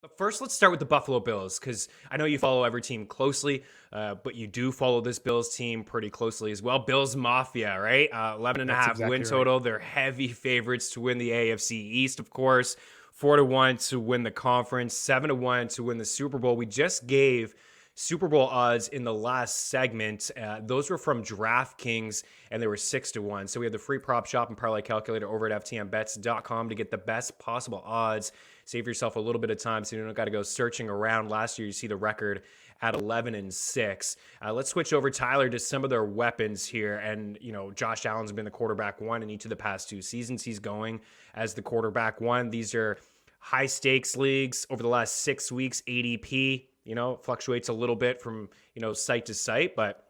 But first, let's start with the Buffalo Bills, because I know you follow every team closely, but you do follow this Bills team pretty closely as well. Bills Mafia, right? 11 and a That's half win exactly right. total. They're heavy favorites to win the AFC East, of course. 4-1 to win the conference, 7-1 to win the Super Bowl. We just gave Super Bowl odds in the last segment. Those were from DraftKings, and they were 6-1. So we have the free prop shop and parlay calculator over at ftnbets.com to get the best possible odds. Save yourself a little bit of time so you don't got to go searching around. Last year, you see the record at 11-6. Let's switch over, Tyler, to some of their weapons here. And, Josh Allen's been the quarterback one in each of the past 2 seasons. He's going as the quarterback one. These are high stakes leagues over the last 6 weeks. ADP, fluctuates a little bit from, site to site, but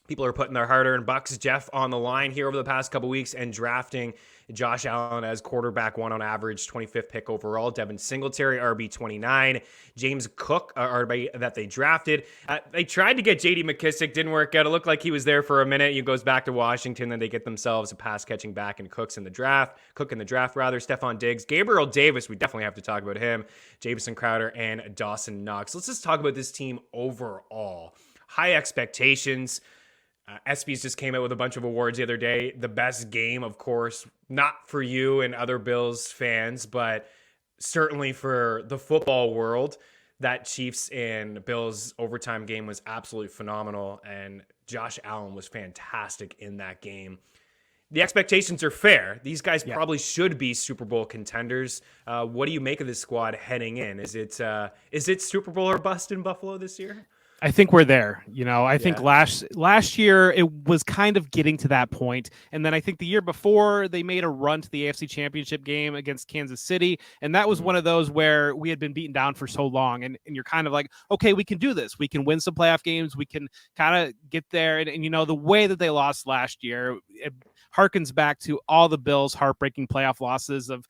people are putting their hard-earned bucks, Jeff, on the line here over the past couple weeks and drafting Josh Allen as quarterback one on average, 25th pick overall. Devin Singletary, RB29. James Cook, RB that they drafted. They tried to get J.D. McKissick, didn't work out. It looked like he was there for a minute. He goes back to Washington, then they get themselves a pass-catching back and Cook in the draft, Stephon Diggs. Gabriel Davis, we definitely have to talk about him. Jamison Crowder and Dawson Knox. Let's just talk about this team overall. High expectations. ESPYs just came out with a bunch of awards the other day. The best game, of course, not for you and other Bills fans, but certainly for the football world. That Chiefs and Bills overtime game was absolutely phenomenal, and Josh Allen was fantastic in that game. The expectations are fair. These guys probably should be Super Bowl contenders. What do you make of this squad heading in? Is it Super Bowl or bust in Buffalo this year? I think we're there. I think last year it was kind of getting to that point. And then I think the year before they made a run to the AFC Championship game against Kansas City. And that was one of those where we had been beaten down for so long. And you're kind of like, okay, we can do this. We can win some playoff games. We can kind of get there. And the way that they lost last year, it harkens back to all the Bills' heartbreaking playoff losses of,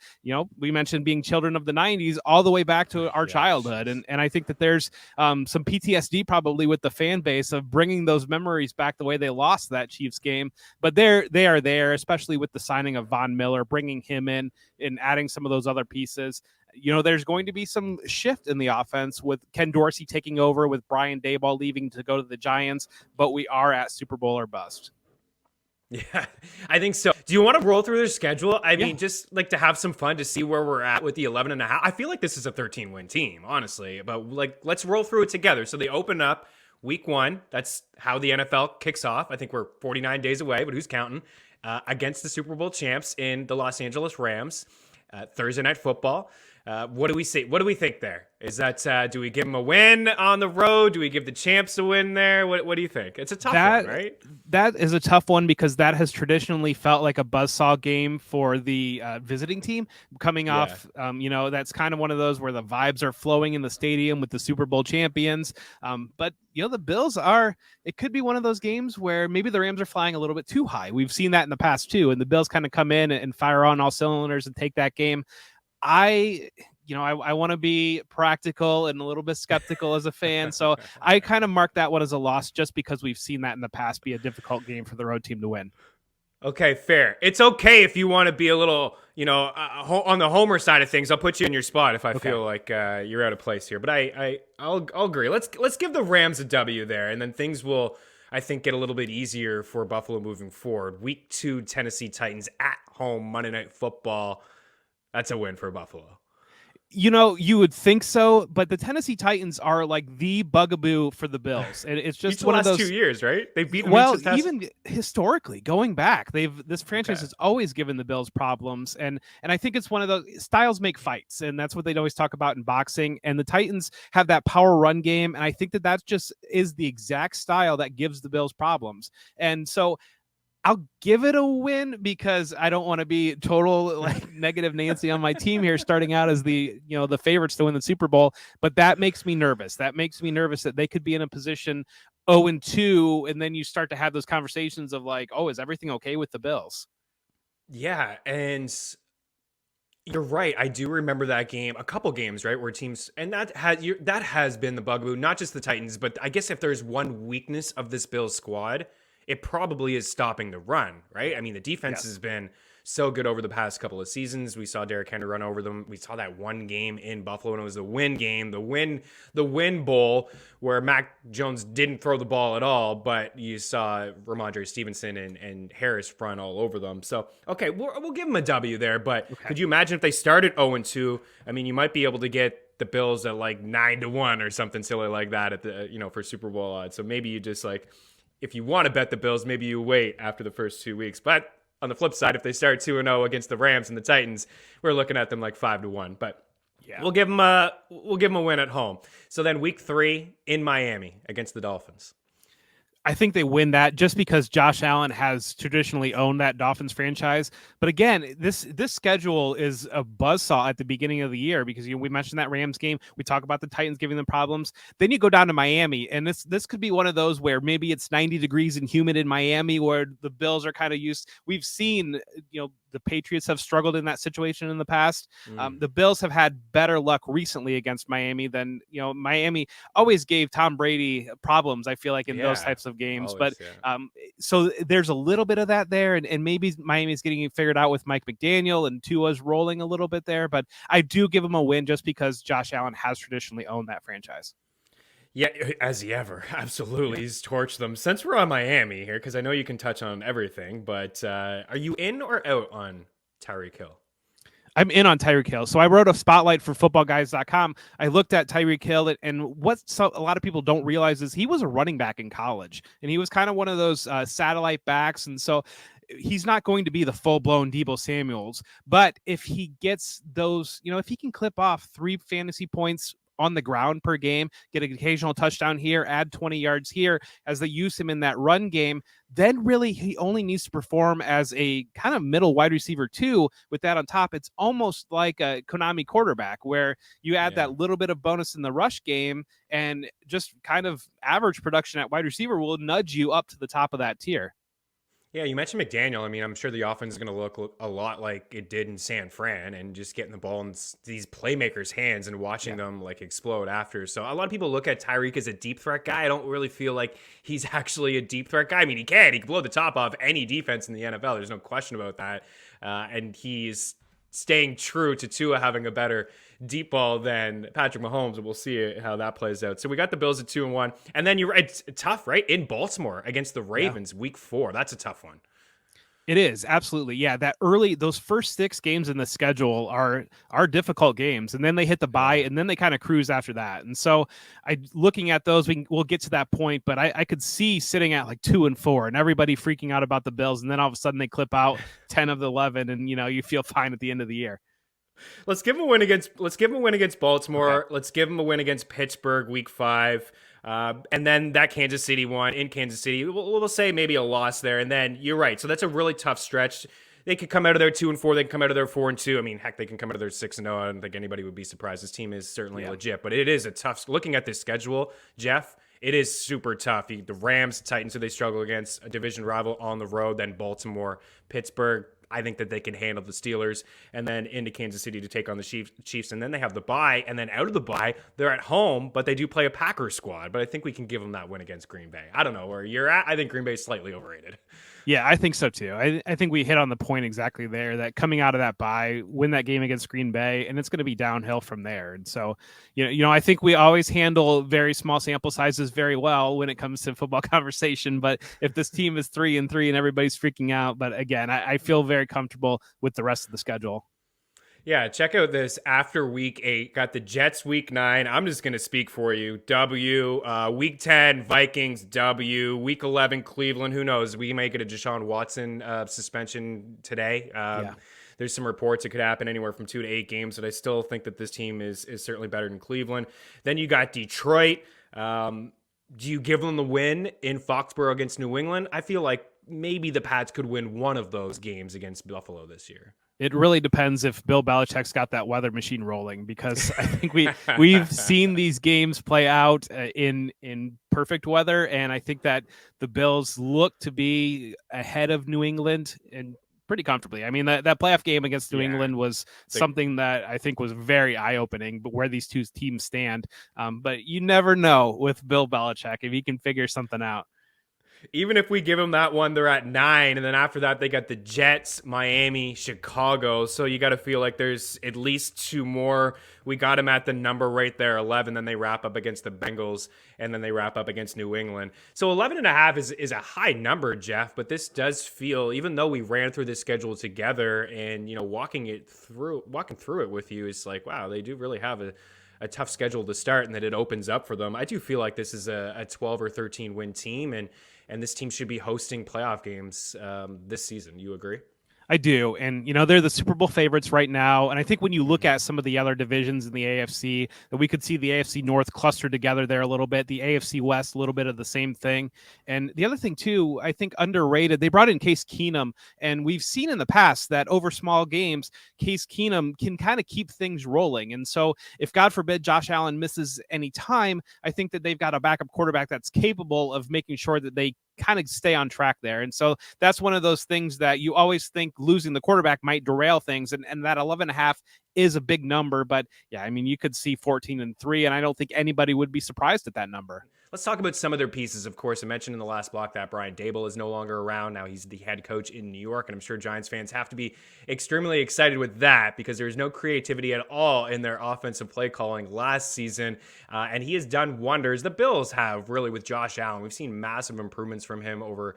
we mentioned being children of the 90s all the way back to our childhood. And I think that there's some PTSD probably with the fan base of bringing those memories back the way they lost that Chiefs game. But they are there, especially with the signing of Von Miller, bringing him in and adding some of those other pieces. There's going to be some shift in the offense with Ken Dorsey taking over, with Brian Daboll leaving to go to the Giants, but we are at Super Bowl or bust. Yeah, I think so. Do you want to roll through their schedule? I mean, just like to have some fun to see where we're at with the 11 and a half. I feel like this is a 13-win team, honestly, but let's roll through it together. So they open up week 1. That's how the NFL kicks off. I think we're 49 days away, but who's counting? Against the Super Bowl champs in the Los Angeles Rams. Thursday Night Football. What do we see? What do we think there? Is that, do we give them a win on the road? Do we give the champs a win there? What do you think? It's a tough one, right? That is a tough one because that has traditionally felt like a buzzsaw game for the visiting team coming off. That's kind of one of those where the vibes are flowing in the stadium with the Super Bowl champions. But the Bills it could be one of those games where maybe the Rams are flying a little bit too high. We've seen that in the past too. And the Bills kind of come in and fire on all cylinders and take that game. I want to be practical and a little bit skeptical as a fan. So I kind of mark that one as a loss just because we've seen that in the past be a difficult game for the road team to win. Okay, fair. It's okay if you want to be a little, on the homer side of things. I'll put you in your spot if I feel like you're out of place here. But I'll agree. Let's give the Rams a W there, and then things will, I think, get a little bit easier for Buffalo moving forward. Week 2, Tennessee Titans at home, Monday Night Football. That's a win for Buffalo. You would think so, but the Tennessee Titans are like the bugaboo for the Bills. And it's just one of those 2 years, right? They beat them even historically this franchise has always given the Bills problems. And I think it's one of those styles make fights. And that's what they'd always talk about in boxing. And the Titans have that power run game. And I think that just is the exact style that gives the Bills problems. And so I'll give it a win because I don't want to be total negative Nancy on my team here starting out as the favorites to win the Super Bowl. But that makes me nervous. That makes me nervous that they could be in a position 0-2. And then you start to have those conversations of like, oh, is everything okay with the Bills? Yeah. And you're right. I do remember that game, a couple games, right, where teams, and that has been the bugaboo, not just the Titans, but I guess if there's one weakness of this Bills squad, it probably is stopping the run, right? I mean, the defense has been so good over the past couple of seasons. We saw Derrick Henry run over them. We saw that one game in Buffalo, and it was the win game, the win bowl, where Mac Jones didn't throw the ball at all, but you saw Ramondre Stevenson and Harris run all over them. So, okay, we'll give them a W there, but could you imagine if they started 0-2? I mean, you might be able to get the Bills at like 9-1 or something silly like that at the, for Super Bowl odds. So maybe you just like, if you want to bet the Bills, maybe you wait after the first 2 weeks. But on the flip side, if they start 2-0 against the Rams and the Titans, we're looking at them like 5-1. But we'll give them a win at home. So then week 3 in Miami against the Dolphins. I think they win that just because Josh Allen has traditionally owned that Dolphins franchise. But again, this schedule is a buzzsaw at the beginning of the year because we mentioned that Rams game. We talk about the Titans giving them problems. Then you go down to Miami, and this could be one of those where maybe it's 90 degrees and humid in Miami, where the Bills are kind of used. We've seen, the Patriots have struggled in that situation in the past. The Bills have had better luck recently against Miami than, Miami always gave Tom Brady problems, I feel like, in those types of games. Always, but so there's a little bit of that there, and maybe Miami's getting it figured out with Mike McDaniel, and Tua's rolling a little bit there. But I do give him a win just because Josh Allen has traditionally owned that franchise. Yeah, as he ever. Absolutely. He's torched them. Since we're on Miami here, because I know you can touch on everything, but are you in or out on Tyreek Hill? I'm in on Tyreek Hill. So I wrote a spotlight for footballguys.com. I looked at Tyreek Hill, and what a lot of people don't realize is he was a running back in college, and he was kind of one of those satellite backs. And so he's not going to be the full-blown Deebo Samuels, but if he gets those, if he can clip off 3 fantasy points on the ground per game, get an occasional touchdown here, add 20 yards here as they use him in that run game, then really he only needs to perform as a kind of middle wide receiver too. With that on top, it's almost like a Konami quarterback where you add that little bit of bonus in the rush game, and just kind of average production at wide receiver will nudge you up to the top of that tier. Yeah, you mentioned McDaniel. I mean, I'm sure the offense is going to look a lot like it did in San Fran, and just getting the ball in these playmakers' hands and watching them like explode after. So a lot of people look at Tyreek as a deep threat guy. I don't really feel like he's actually a deep threat guy. I mean, he can blow the top off any defense in the NFL. There's no question about that. And he's staying true to Tua having a better deep ball than Patrick Mahomes, and we'll see how that plays out. So we got the Bills at 2-1, and then it's tough, right? In Baltimore against the Ravens, week 4. That's a tough one. It is, absolutely. Yeah, those first 6 games in the schedule are difficult games, and then they hit the bye, and then they kind of cruise after that. And so looking at those, we'll get to that point, but I could see sitting at like 2-4 and everybody freaking out about the Bills, and then all of a sudden they clip out 10 of the 11, and you feel fine at the end of the year. Let's give him a win against Baltimore. Okay. Let's give him a win against Pittsburgh week 5. And then that Kansas City one in Kansas City, we'll say maybe a loss there. And then you're right. So that's a really tough stretch. They could come out of there 2-4. They can come out of there 4-2. I mean, heck, they can come out of there 6-0. I don't think anybody would be surprised. This team is certainly legit, but it is a tough. Looking at this schedule, Jeff, it is super tough. The Rams, Titans, who they struggle against, a division rival on the road, then Baltimore, Pittsburgh. I think that they can handle the Steelers, and then into Kansas City to take on the Chiefs, and then they have the bye, and then out of the bye, they're at home, but they do play a Packers squad, but I think we can give them that win against Green Bay. I don't know where you're at. I think Green Bay is slightly overrated. Yeah, I think so too. I think we hit on the point exactly there, that coming out of that bye, win that game against Green Bay, and it's going to be downhill from there. And so, I think we always handle very small sample sizes very well when it comes to football conversation. But if this team is 3-3 and everybody's freaking out, but again, I feel very comfortable with the rest of the schedule. Yeah, check out this after week 8. Got the Jets week 9. I'm just going to speak for you. W. Week 10, Vikings, W. Week 11, Cleveland. Who knows? We may get a Deshaun Watson suspension today. There's some reports it could happen anywhere from 2 to 8 games, but I still think that this team is certainly better than Cleveland. Then you got Detroit. Do you give them the win in Foxborough against New England? I feel like maybe the Pats could win one of those games against Buffalo this year. It really depends if Bill Belichick's got that weather machine rolling, because I think we've seen these games play out in perfect weather, and I think that the Bills look to be ahead of New England and pretty comfortably. I mean, that playoff game against New England was something that I think was very eye-opening, but where these two teams stand. But you never know with Bill Belichick if he can figure something out. Even if we give them that one, they're at 9. And then after that, they got the Jets, Miami, Chicago. So you got to feel like there's at least 2 more. We got them at the number right there, 11. Then they wrap up against the Bengals, and then they wrap up against New England. So 11.5 is a high number, Jeff. But this does feel, even though we ran through this schedule together and, walking through it with you, is like, wow, they do really have a tough schedule to start, and that it opens up for them. I do feel like this is a 12 or 13 win team, and this team should be hosting playoff games this season. You agree? I do. And, they're the Super Bowl favorites right now. And I think when you look at some of the other divisions in the AFC, that we could see the AFC North clustered together there a little bit, the AFC West, a little bit of the same thing. And the other thing, too, I think underrated, they brought in Case Keenum. And we've seen in the past that over small games, Case Keenum can kind of keep things rolling. And so if, God forbid, Josh Allen misses any time, I think that they've got a backup quarterback that's capable of making sure that they kind of stay on track there. And so that's one of those things that you always think losing the quarterback might derail things. And that 11.5 is a big number, but yeah, I mean, you could see 14-3, and I don't think anybody would be surprised at that number. Let's talk about some of their pieces. Of course, I mentioned in the last block that Brian Daboll is no longer around. Now he's the head coach in New York, and I'm sure Giants fans have to be extremely excited with that because there's no creativity at all in their offensive play calling last season, and he has done wonders. The Bills have, really, with Josh Allen. We've seen massive improvements from him over,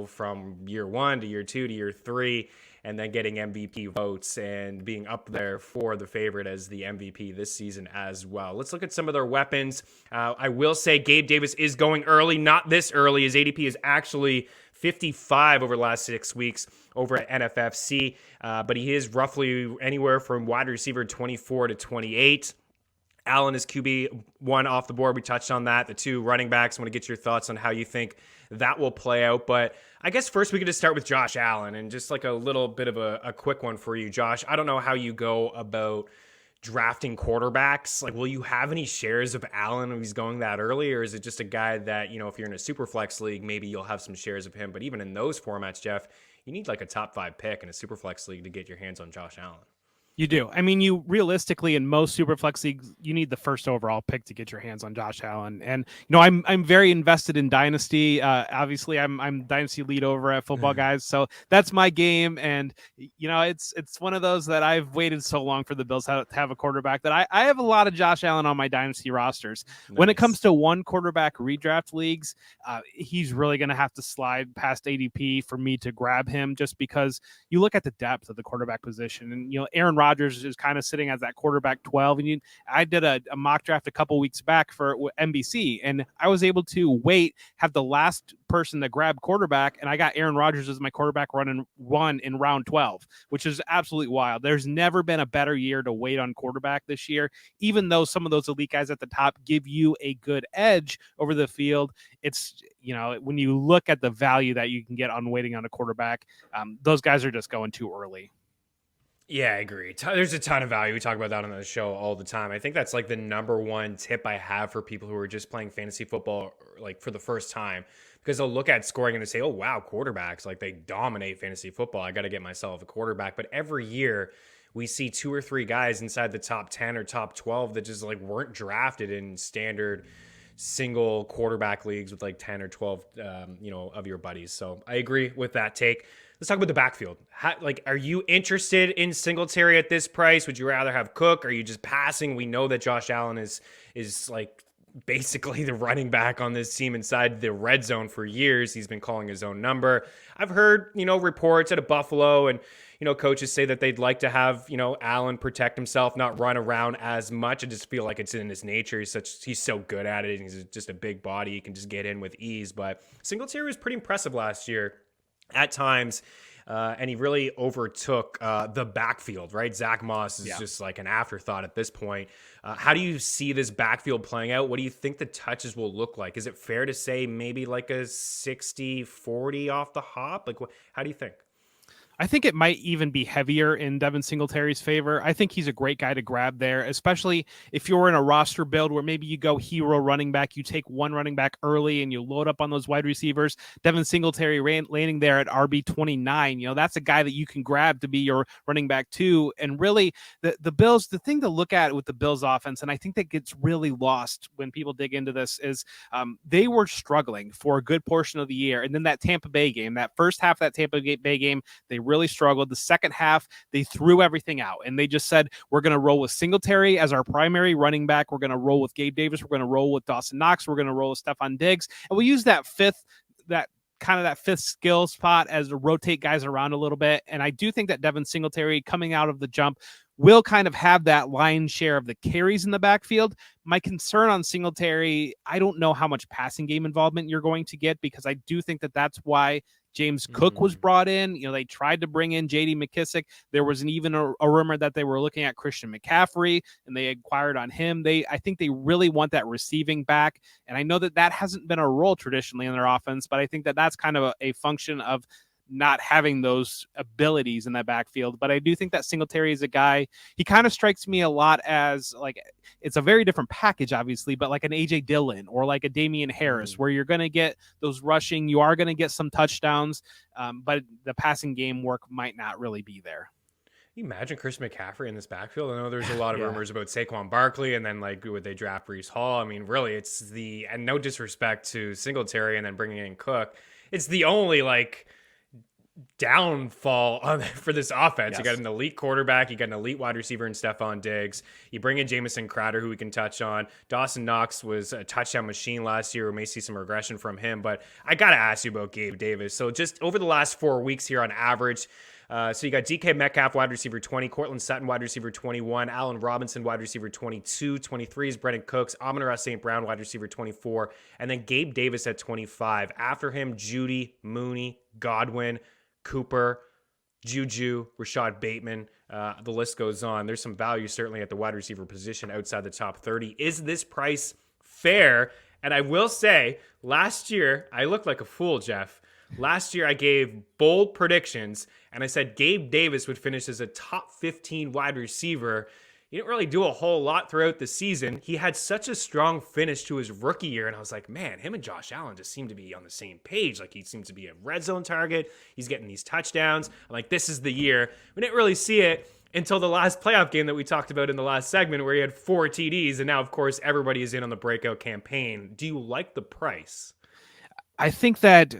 from year 1 to year 2 to year 3. And then getting MVP votes and being up there for the favorite as the MVP this season as well. Let's look at some of their weapons. I will say Gabe Davis is going early, not this early. His ADP is actually 55 over the last 6 weeks over at NFFC, but he is roughly anywhere from wide receiver 24 to 28. Allen is QB1 off the board. We touched on that. The 2 running backs. I want to get your thoughts on how you think that will play out. But I guess first we could just start with Josh Allen, and just like a little bit of a quick one for you, Josh. I don't know how you go about drafting quarterbacks. Like, will you have any shares of Allen if he's going that early, or is it just a guy that, if you're in a super flex league, maybe you'll have some shares of him? But even in those formats, Jeff, you need like a top 5 pick in a super flex league to get your hands on Josh Allen. You do. I mean, you realistically in most superflex leagues, you need the first overall pick to get your hands on Josh Allen. And I'm very invested in Dynasty. Obviously, I'm Dynasty lead over at Football Guys, so that's my game. And it's one of those that I've waited so long for the Bills to have a quarterback that I have a lot of Josh Allen on my Dynasty rosters. Nice. When it comes to one quarterback redraft leagues, he's really going to have to slide past ADP for me to grab him, just because you look at the depth of the quarterback position, and Aaron Rodgers is kind of sitting as that quarterback 12. And I did a mock draft a couple weeks back for NBC, and I was able to have the last person to grab quarterback, and I got Aaron Rodgers as my quarterback running one in round 12, which is absolutely wild. There's never been a better year to wait on quarterback this year, even though some of those elite guys at the top give you a good edge over the field. It's, when you look at the value that you can get on waiting on a quarterback, those guys are just going too early. Yeah, I agree. There's a ton of value. We talk about that on the show all the time. I think that's like the number one tip I have for people who are just playing fantasy football like for the first time, because they'll look at scoring and they say, oh, wow, quarterbacks, like they dominate fantasy football. I got to get myself a quarterback. But every year we see 2 or 3 guys inside the top 10 or top 12 that just like weren't drafted in standard single quarterback leagues with like 10 or 12, of your buddies. So I agree with that take. Let's talk about the backfield. Are you interested in Singletary at this price? Would you rather have Cook? Are you just passing? We know that Josh Allen is like basically the running back on this team inside the red zone for years. He's been calling his own number. I've heard, reports out of Buffalo and, coaches say that they'd like to have, Allen protect himself, not run around as much. I just feel like it's in his nature. He's so good at it. He's just a big body. He can just get in with ease. But Singletary was pretty impressive last year at times, and he really overtook the backfield, right? Zach Moss is just like an afterthought at this point. How do you see this backfield playing out? What do you think the touches will look like? Is it fair to say maybe like a 60-40 off the hop? How do you think? I think it might even be heavier in Devin Singletary's favor. I think he's a great guy to grab there, especially if you're in a roster build where maybe you go hero running back, you take one running back early and you load up on those wide receivers. Devin Singletary landing there at RB29, that's a guy that you can grab to be your running back too. And really, the Bills, the thing to look at with the Bills offense, and I think that gets really lost when people dig into this, is they were struggling for a good portion of the year. And then that Tampa Bay game, that first half of that Tampa Bay game, they really struggled. The second half, they threw everything out and they just said, we're going to roll with Singletary as our primary running back. We're going to roll with Gabe Davis. We're going to roll with Dawson Knox. We're going to roll with Stephon Diggs. And we use that fifth skill spot as to rotate guys around a little bit. And I do think that Devin Singletary coming out of the jump will kind of have that lion's share of the carries in the backfield. My concern on Singletary, I don't know how much passing game involvement you're going to get, because I do think that that's why James Cook was brought in. They tried to bring in J.D. McKissick. There was even a rumor that they were looking at Christian McCaffrey, and they inquired on him. I think they really want that receiving back, and I know that hasn't been a role traditionally in their offense, but I think that that's kind of a function of not having those abilities in that backfield. But I do think that Singletary is a guy, he kind of strikes me a lot as like, it's a very different package, obviously, but like an AJ Dillon or like a Damian Harris, where you're going to get those rushing, you are going to get some touchdowns, but the passing game work might not really be there. Can you imagine Christian McCaffrey in this backfield? I know there's a lot of rumors about Saquon Barkley, and then like would they draft Breece Hall? I mean, really, it's and no disrespect to Singletary and then bringing in Cook, it's the only like downfall for this offense. Yes. You got an elite quarterback, you got an elite wide receiver in Stephon Diggs, you bring in Jamison Crowder, who we can touch on. Dawson Knox was a touchdown machine last year. We may see some regression from him, but I gotta ask you about Gabe Davis. So just over the last 4 weeks here on average, so you got DK Metcalf, wide receiver 20, Cortland Sutton, wide receiver 21, Allen Robinson, wide receiver 22, 23 is Brendan Cooks, Amon-Ra St. Brown, wide receiver 24, and then Gabe Davis at 25. After him, Judy, Mooney, Godwin, Cooper, Juju, Rashad Bateman. The list goes on. There's some value certainly at the wide receiver position outside the top 30. Is this price fair? And I will say, last year, I looked like a fool, Jeff. Last year, I gave bold predictions, and I said Gabe Davis would finish as a top 15 wide receiver. He didn't really do a whole lot throughout the season. He had such a strong finish to his rookie year, and I was like, man, him and Josh Allen just seem to be on the same page. Like, he seems to be a red zone target. He's getting these touchdowns. I'm like, this is the year. We didn't really see it until the last playoff game that we talked about in the last segment, where he had 4 TDs, and now, of course, everybody is in on the breakout campaign. Do you like the price? I think that,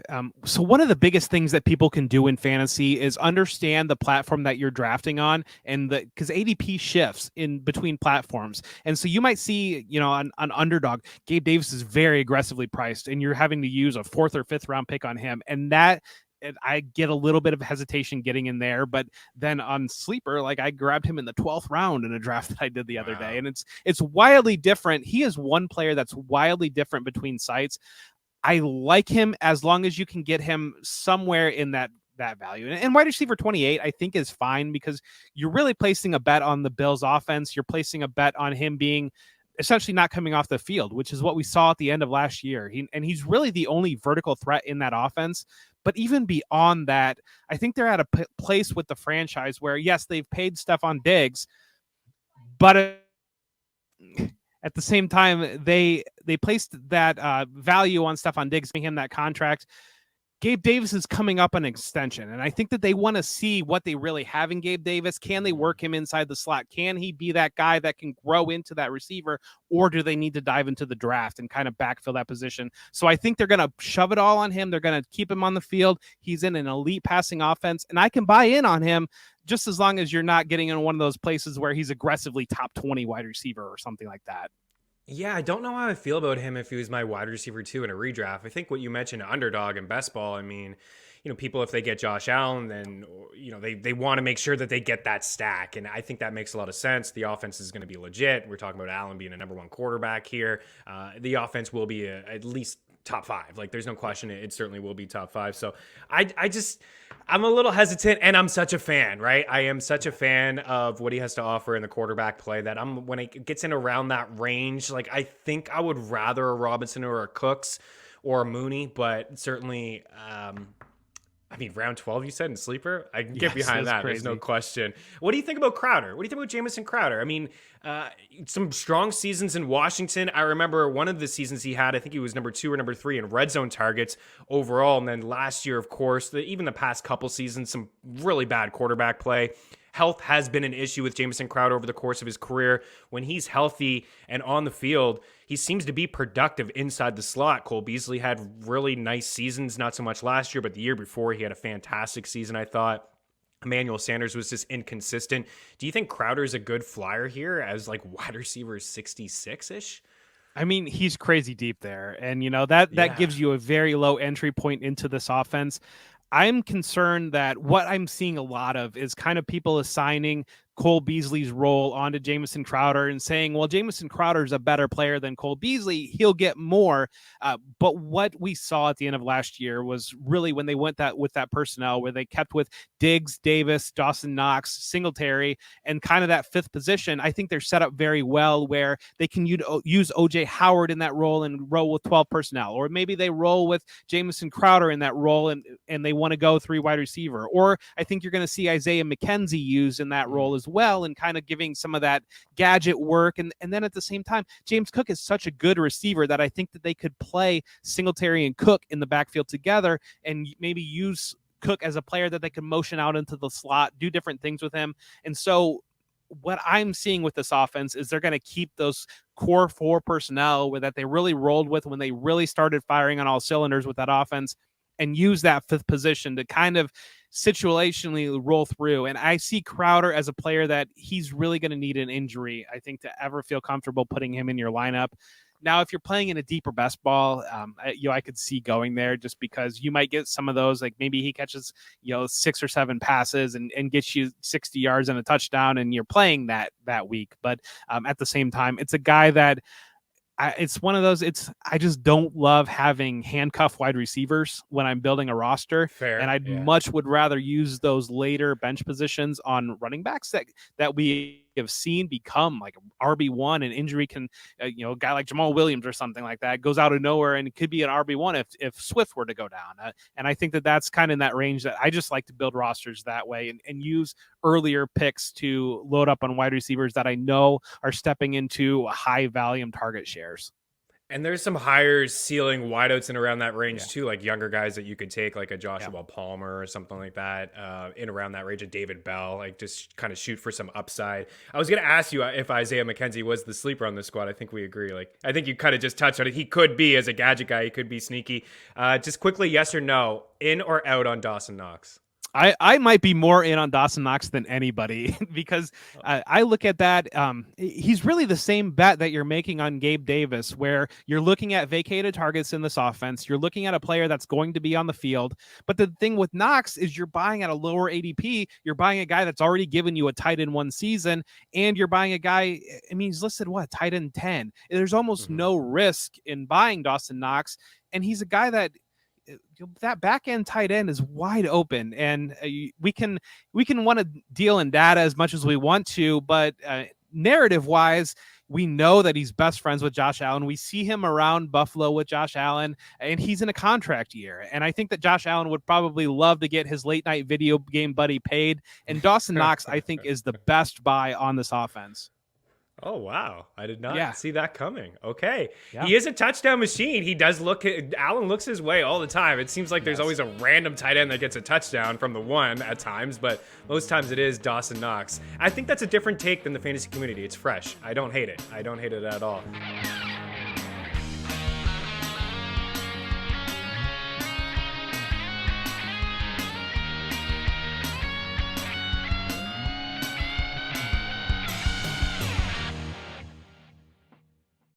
so one of the biggest things that people can do in fantasy is understand the platform that you're drafting on, and because ADP shifts in between platforms. And so you might see, on Underdog, Gabe Davis is very aggressively priced, and you're having to use a 4th or 5th round pick on him. And I get a little bit of hesitation getting in there, but then on Sleeper, like I grabbed him in the 12th round in a draft that I did the other day. And it's wildly different. He is one player that's wildly different between sites. I like him as long as you can get him somewhere in that value. And wide receiver 28, I think, is fine, because you're really placing a bet on the Bills offense. You're placing a bet on him being essentially not coming off the field, which is what we saw at the end of last year. He's really the only vertical threat in that offense. But even beyond that, I think they're at a place with the franchise where, yes, they've paid Stephon Diggs, but at the same time, they placed that value on Stephon Diggs, giving him that contract. Gabe Davis is coming up on an extension, and I think that they want to see what they really have in Gabe Davis. Can they work him inside the slot? Can he be that guy that can grow into that receiver, or do they need to dive into the draft and kind of backfill that position? So I think they're going to shove it all on him. They're going to keep him on the field. He's in an elite passing offense, and I can buy in on him just as long as you're not getting in one of those places where he's aggressively top 20 wide receiver or something like that. Yeah, I don't know how I feel about him if he was my wide receiver 2 in a redraft. I think what you mentioned, Underdog and Best Ball, I mean, people, if they get Josh Allen, then, they want to make sure that they get that stack. And I think that makes a lot of sense. The offense is going to be legit. We're talking about Allen being a number 1 quarterback here. The offense will be at least top 5. Like, there's no question it certainly will be top 5. So I'm a little hesitant, and I'm such a fan, right? I am such a fan of what he has to offer in the quarterback play that when it gets in around that range, like, I think I would rather a Robinson or a Cooks or a Mooney, but certainly I mean, round 12, you said in sleeper? I can get Yes, behind that's that. There's no crazy. question. What do you think about Crowder? What do you think about Jamison Crowder? I mean, some strong seasons in Washington. I remember one of the seasons he had, I think he was number 2 or number 3 in red zone targets overall. And then last year, of course, even the past couple seasons, some really bad quarterback play. Health has been an issue with Jamison Crowder over the course of his career. When he's healthy and on the field, he seems to be productive inside the slot. Cole Beasley had really nice seasons, not so much last year, but the year before he had a fantastic season, I thought. Emmanuel Sanders was just inconsistent. Do you think Crowder is a good flyer here as like wide receiver 66-ish? I mean, he's crazy deep there. And, that Yeah. gives you a very low entry point into this offense. I'm concerned that what I'm seeing a lot of is kind of people assigning Cole Beasley's role onto Jamison Crowder and saying, well, Jamison Crowder is a better player than Cole Beasley. He'll get more. But what we saw at the end of last year was really when they went with that personnel where they kept with Diggs, Davis, Dawson Knox, Singletary, and kind of that fifth position. I think they're set up very well where they can use OJ Howard in that role and roll with 12 personnel, or maybe they roll with Jamison Crowder in that role and they want to go 3 wide receiver. Or I think you're going to see Isaiah McKenzie used in that role as well, and kind of giving some of that gadget work. And then at the same time, James Cook is such a good receiver that I think that they could play Singletary and Cook in the backfield together and maybe use Cook as a player that they can motion out into the slot, do different things with him. And so what I'm seeing with this offense is they're going to keep those core 4 personnel that they really rolled with when they really started firing on all cylinders with that offense, and use that fifth position to kind of situationally roll through. And I see Crowder as a player that he's really going to need an injury, I think, to ever feel comfortable putting him in your lineup. Now, if you're playing in a deeper best ball, I could see going there just because you might get some of those, like maybe he catches, 6 or 7 passes and gets you 60 yards and a touchdown, and you're playing that week. But at the same time, it's a guy that it's one of those, I just don't love having handcuff wide receivers when I'm building a roster. Fair. And I'd Yeah. much would rather use those later bench positions on running backs that we have seen become like RB1, and injury can, a guy like Jamal Williams or something like that goes out of nowhere and it could be an RB1 if Swift were to go down. And I think that that's kind of in that range that I just like to build rosters that way and use earlier picks to load up on wide receivers that I know are stepping into high volume target shares. And there's some higher ceiling wideouts in around that range too, like younger guys that you could take, like a Joshua Palmer or something like that, in around that range, of David Bell, like just kind of shoot for some upside. I was going to ask you if Isaiah McKenzie was the sleeper on this squad. I think we agree. Like, I think you kind of just touched on it. He could be, as a gadget guy, he could be sneaky. Just quickly, yes or no, in or out on Dawson Knox? I might be more in on Dawson Knox than anybody because I look at that. He's really the same bet that you're making on Gabe Davis, where you're looking at vacated targets in this offense. You're looking at a player that's going to be on the field. But the thing with Knox is you're buying at a lower ADP. You're buying a guy that's already given you a tight end 1 season, and you're buying a guy, I mean, he's listed, tight end 10. There's almost no risk in buying Dawson Knox. And he's a guy that back end tight end is wide open, and we can want to deal in data as much as we want to, but narrative wise, we know that he's best friends with Josh Allen. We see him around Buffalo with Josh Allen, and he's in a contract year. And I think that Josh Allen would probably love to get his late night video game buddy paid. And Dawson Knox, I think, is the best buy on this offense. Oh, wow. I did not see that coming. Okay. Yeah. He is a touchdown machine. He does Allen looks his way all the time. It seems like there's always a random tight end that gets a touchdown from the one at times, but most times it is Dawson Knox. I think that's a different take than the fantasy community. It's fresh. I don't hate it. I don't hate it at all.